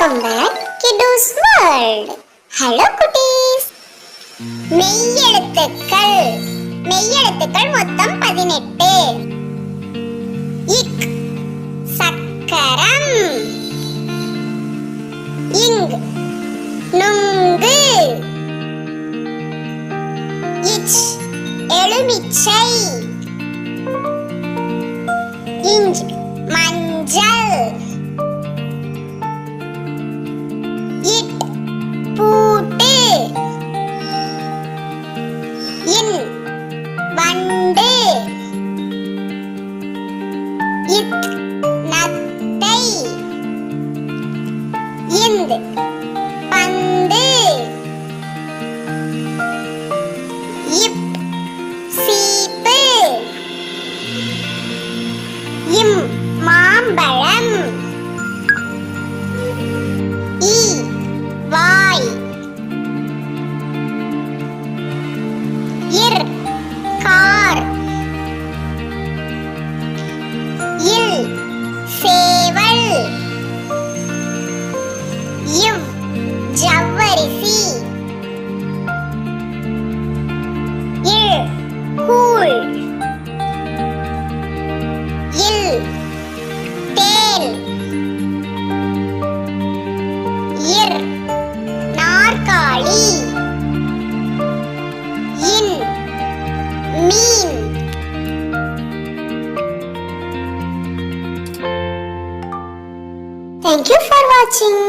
Welcome back கிட்டூஸ் world. Hello குட்டீஸ். மெய்யெழுத்துக்கள் மொத்தம் 18. இக் சக்கரம், இங் நுங்கு, இச் எலுமிச்சை, இஞ்ச் மஞ்சள், இட் பூட்டு, இன் வண்டு, இத் நத்தை, இந்த் பந்து, இப் சீப்பு, இம் மாம்பழம், ஈ வாய், இர் கார், இல் சேவல், இவ் ஜவ்வரிசி, இல் கூழ், இல் தேல், இர் நாற்காலி, இன் மீன். Thank you for watching.